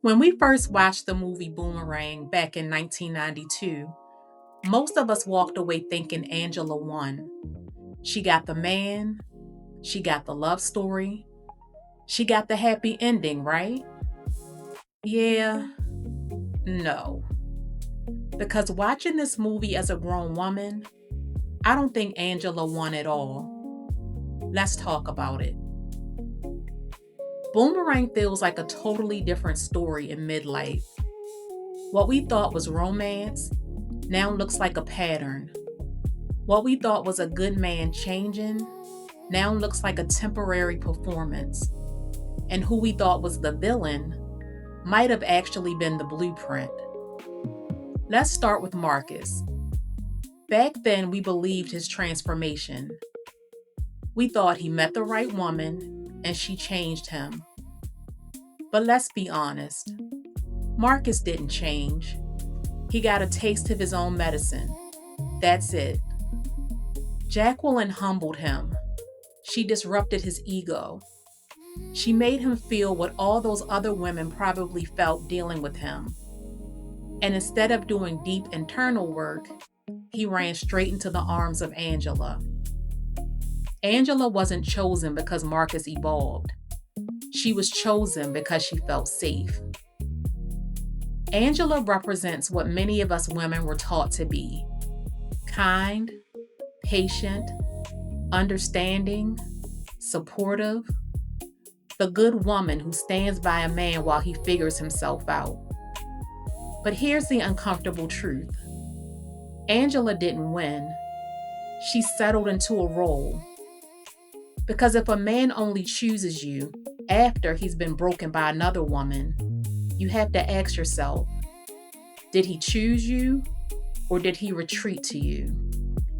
When we first watched the movie Boomerang back in 1992, most of us walked away thinking Angela won. She got the man, she got the love story, she got the happy ending, right? Yeah, no. Because watching this movie as a grown woman, I don't think Angela won at all. Let's talk about it. Boomerang feels like a totally different story in midlife. What we thought was romance now looks like a pattern. What we thought was a good man changing now looks like a temporary performance. And who we thought was the villain might have actually been the blueprint. Let's start with Marcus. Back then, we believed his transformation. We thought he met the right woman and she changed him. But let's be honest, Marcus didn't change. He got a taste of his own medicine. That's it. Jacqueline humbled him. She disrupted his ego. She made him feel what all those other women probably felt dealing with him. And instead of doing deep internal work, he ran straight into the arms of Angela. Angela wasn't chosen because Marcus evolved. She was chosen because she felt safe. Angela represents what many of us women were taught to be: kind, patient, understanding, supportive, the good woman who stands by a man while he figures himself out. But here's the uncomfortable truth. Angela didn't win. She settled into a role. Because if a man only chooses you after he's been broken by another woman, you have to ask yourself, did he choose you or did he retreat to you?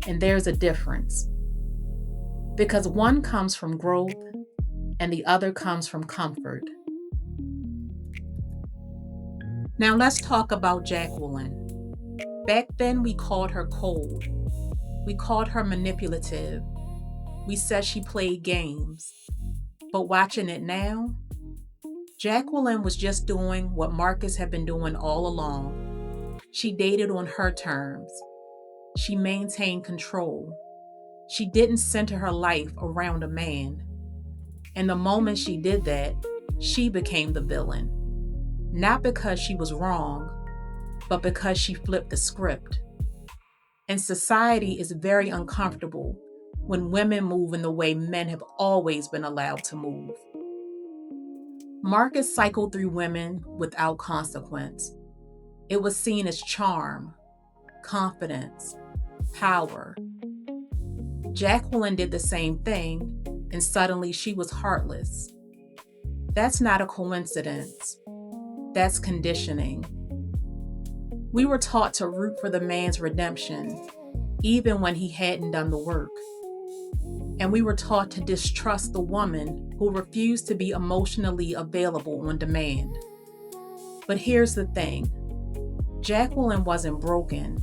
And there's a difference. Because one comes from growth and the other comes from comfort. Now let's talk about Jacqueline. Back then we called her cold. We called her manipulative. We said she played games. But watching it now, Jacqueline was just doing what Marcus had been doing all along. She dated on her terms. She maintained control. She didn't center her life around a man. And the moment she did that, she became the villain. Not because she was wrong, but because she flipped the script. And society is very uncomfortable when women move in the way men have always been allowed to move. Marcus cycled through women without consequence. It was seen as charm, confidence, power. Jacqueline did the same thing, and suddenly she was heartless. That's not a coincidence. That's conditioning. We were taught to root for the man's redemption, even when he hadn't done the work. And we were taught to distrust the woman who refused to be emotionally available on demand. But here's the thing. Jacqueline wasn't broken.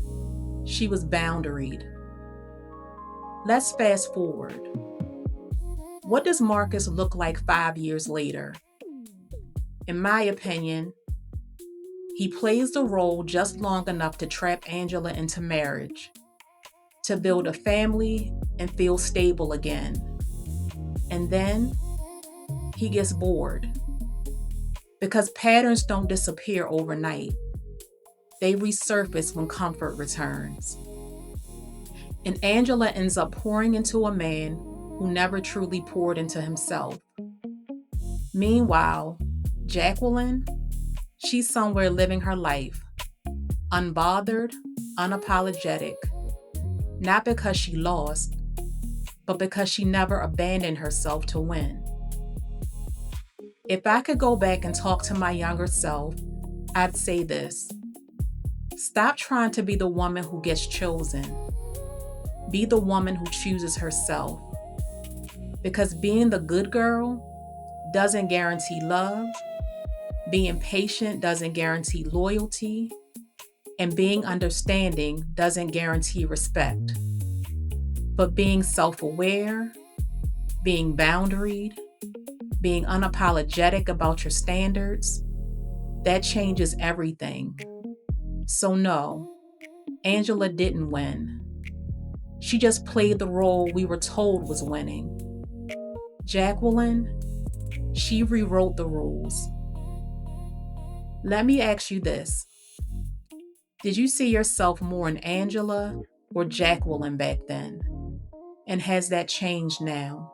She was boundaried. Let's fast forward. What does Marcus look like 5 years later? In my opinion, he plays the role just long enough to trap Angela into marriage, to build a family and feel stable again. And then he gets bored. Because patterns don't disappear overnight. They resurface when comfort returns. And Angela ends up pouring into a man who never truly poured into himself. Meanwhile, Jacqueline, she's somewhere living her life, unbothered, unapologetic, not because she lost, but because she never abandoned herself to win. If I could go back and talk to my younger self, I'd say this. Stop trying to be the woman who gets chosen. Be the woman who chooses herself. Because being the good girl doesn't guarantee love, being patient doesn't guarantee loyalty, and being understanding doesn't guarantee respect. But being self-aware, being boundaried, being unapologetic about your standards, That changes everything. So, no, Angela didn't win. She just played the role we were told was winning. Jacqueline, she rewrote the rules. Let me ask you this. Did you see yourself more in Angela or Jacqueline back then? And has that changed now?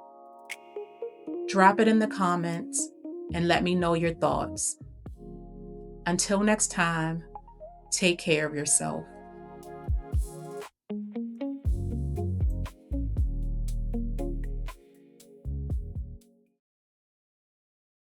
Drop it in the comments and let me know your thoughts. Until next time, take care of yourself.